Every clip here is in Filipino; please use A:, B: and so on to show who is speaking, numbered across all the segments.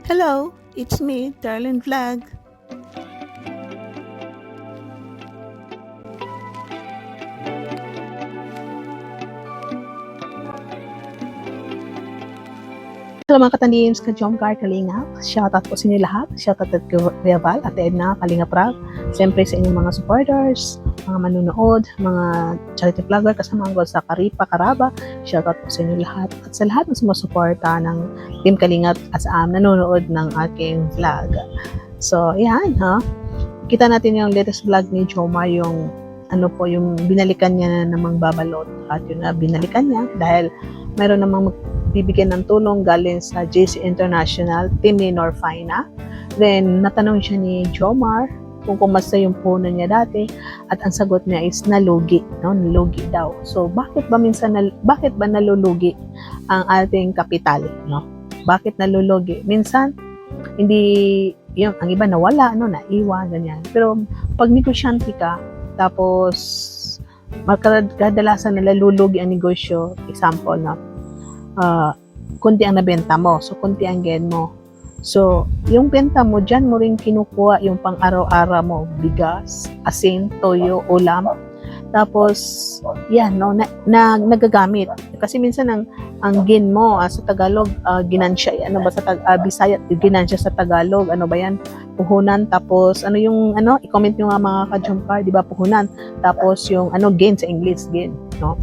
A: Hello, it's me, Darlene Vlog. Hello mga katandims, ka-Jomcar, Kalingap. Shoutout po sa inyo lahat. Shoutout at Kuya Val, Ate Edna, Kalingap Rab. Siyempre sa inyong mga supporters, mga manunood, mga charity vlogger, kasama ko sa Karipa, Karaba. Shoutout po sa inyo lahat. At sa lahat ng sumusuporta ng Team Kalingap at sa nanonood ng aking vlog. So, yan ha. Kita natin yung latest vlog ni Jomar, yung yung binalikan niya na namang babalot. At yun na, binalikan niya dahil mayroon namang bibigyan ng tulong galing sa JC International, team ni Norfina. Then, natanong siya ni Jomar kung kumusta yung puhunan niya dati at ang sagot niya is nalugi, no? Nalugi daw. So, bakit ba nalulugi ang ating kapital, no? Bakit nalulugi? Minsan, hindi, yung, ang iba nawala, no? Naiwan, ganyan. Pero, pag negosyante ka, tapos, kadalasan nalulugi ang negosyo, example, no? Kunti ang nabenta mo. So, kunti ang gain mo. So, yung benta mo, dyan mo rin kinukuha yung pang-araw-araw mo. Bigas, asin, toyo, ulam. Tapos, yan, no, nagagamit. Kasi minsan ang gain mo sa Tagalog, ginansya. Ano ba sa Bisaya? Ginansya sa Tagalog. Ano ba yan? Puhunan. Tapos, i-comment nyo nga mga ka-Jomcar, di ba? Puhunan. Tapos, yung gain sa English, gain. No?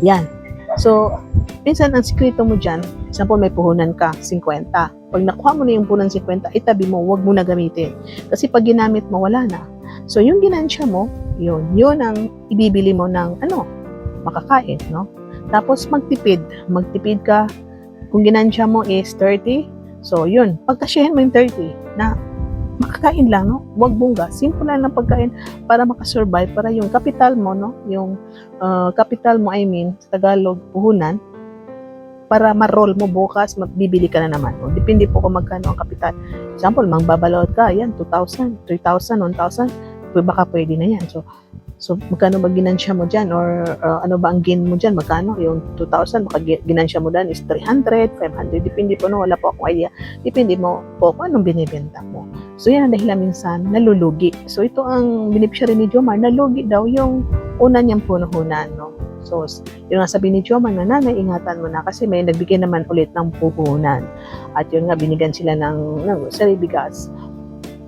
A: Yan. So, minsan ang sikreto mo dyan, example may puhunan ka, 50. Pag nakuha mo na yung puhunan 50, itabi mo, wag mo na gamitin. Kasi pag ginamit mo, wala na. So, yung ginansya mo, yun ang ibibili mo ng, makakain, no? Tapos, magtipid. Magtipid ka, kung ginansya mo is 30, so, yun. Pagkasyahin mo yung 30, na makakain lang, no? Wag bungga. Simple lang ng pagkain para makasurvive, para yung capital mo, no? Yung capital mo, sa Tagalog, puhunan, para ma-roll mo bukas, bibili ka na naman. O, depende po kung magkano ang kapital. Example, mangbabalot ka, yan, 2,000, 3,000, 1,000, baka pwede na yan. So magkano ba ginansya mo dyan? Or ano ba ang gain mo dyan? Magkano? Yung 2,000, baka ginansya mo dyan is 300, 500, depende po, no? Wala po akong idea. Depende mo po kung anong binibenta mo. So yan ang dahilan minsan, nalulugi. So ito ang beneficiary ni Jomar, nalugi daw yung una niyang puhunan, no? So, yung nga sabi ni Jomar na nanay, ingatan mo na kasi may nagbigay naman ulit ng puhunan. At yun nga, binigyan sila ng grocery, bigas.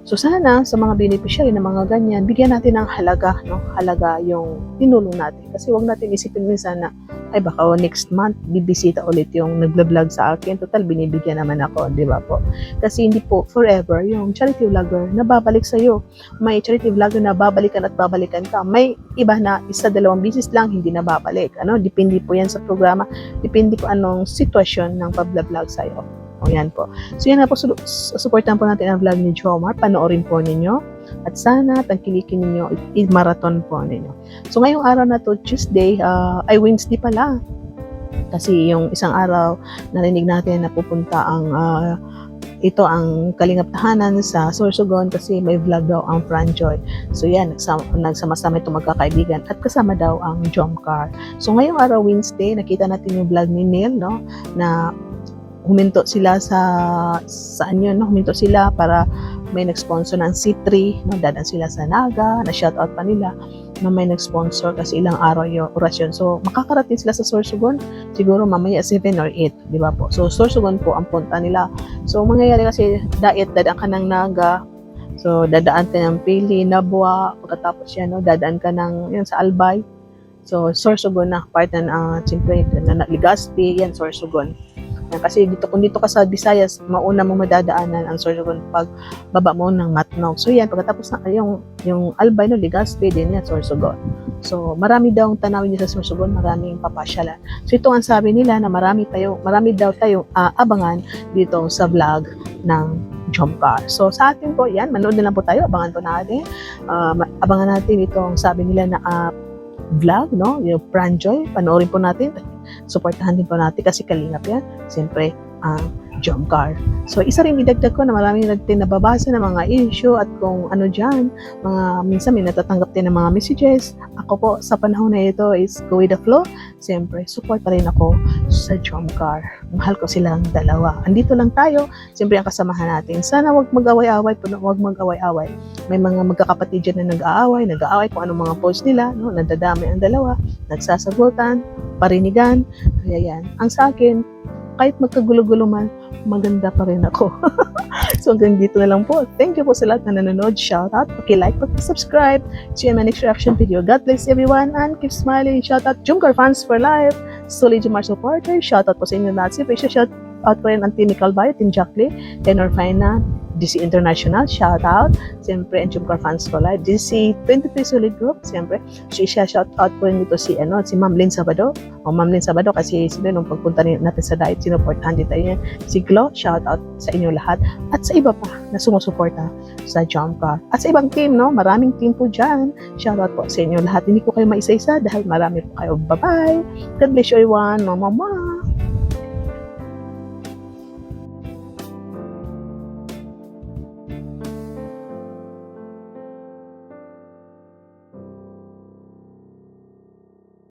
A: So sana sa mga beneficiary na mga ganyan, bigyan natin ng halaga, no? Halaga yung tinulong natin. Kasi wag natin isipin minsan na, ay baka next month, bibisita ulit yung nagla-vlog sa akin. Total, binibigyan naman ako, di ba po? Kasi hindi po forever yung charity vlogger na babalik sa'yo. May charity vlogger na babalikan at babalikan ka. May iba na isa, dalawang bisis lang, hindi na babalik. Depende po yan sa programa. Depende po anong sitwasyon ng pag-vlog sa'yo. O yan po. So yan na po, supportan po natin ang vlog ni Jomar. Panoorin po ninyo. At sana, tangkilikin ninyo, i-marathon po ninyo. So ngayong araw na to, Tuesday, ay Wednesday pala. Kasi yung isang araw, narinig natin na pupunta ang ang Kalingap Tahanan sa Sorsogon kasi may vlog daw ang Franjoy. So yan, nagsama-sama itong magkakaibigan at kasama daw ang Jomcar. So ngayong araw, Wednesday, nakita natin yung vlog ni Neil, no, na huminto sila huminto sila para may nag-sponsor ng C3, no, dadan sila sa Naga, na shoutout pa nila na may nag-sponsor kasi ilang araw yung orasyon. So, makakarating sila sa Sorsogon, siguro mamaya 7 or 8, di ba po? So, Sorsogon po ang punta nila. So, mangyayari kasi dadaan ka ng Naga, so dadaan ka ng Pili, Nabwa, pagkatapos yan, no, dadaan ka ng sa Albay. So, Sorsogon na, part na, siyempre, Legazpi, yan, Sorsogon. Kasi kung dito ka sa Visayas, mauna mong madadaanan ang Sorsogon pag baba mo ng Matnog. So yan, pagkatapos na yung Albay, no, Legazpi din yan, Sorsogon. So marami daw tanawin dito sa Sorsogon, maraming papasyalan. So ito ang sabi nila na marami daw tayong abangan dito sa vlog ng Jomcar. So sa atin po, yan, manood na lang po tayo, abangan po natin. Abangan natin itong sabi nila na vlog, no, yung Franjoy, panoorin po natin. Supportahan din po natin kasi kalingap yan. Siyempre, Jomcar. So, isa rin idagdag ko na maraming nababasa ng mga issue at kung ano dyan, minsan may natatanggap din ng mga messages. Ako po, sa panahon na ito is go with the flow. siyempre, support pa rin ako sa Jomcar. Mahal ko silang dalawa. Andito lang tayo, siyempre ang kasamahan natin. Sana wag mag-away-away, wag mag-away-away. May mga magkakapatid dyan na nag-aaway kung anong mga post nila, no? Nadadami ang dalawa, nagsasagutan, parinigan. Kaya yan. Ang sa akin, kahit magkagulo-gulo man, maganda pa rin ako. So hanggang dito na lang po. Thank you po sa lahat na nanonood. Shout out, paki-like, paki-subscribe. See you in my next reaction video. God bless everyone and keep smiling. Shout out Jomcar fans for life. Solid Jomcar supporter. Shout out po sa inyo lahat. Siyempre, shout out po rin ang Team Calvario, Team Jacqueline, Tenor Fina, DC International, shout out. Siyempre, ang Jomcar fans for life. DC 23 Solid Group, siyempre. Shout out po rin ito si Ma'am Lynn Sabado. O Ma'am Lynn Sabado kasi sila nung pagpunta natin sa diet, sinuportahan din tayo. Si Glo, shout out sa inyo lahat. At sa iba pa na sumusuporta sa Jomcar. At sa ibang team, no? Maraming team po dyan. Shout out po sa inyo lahat. Hindi ko kayo maisa-isa dahil marami po kayo. Bye-bye. God bless you everyone. Mama.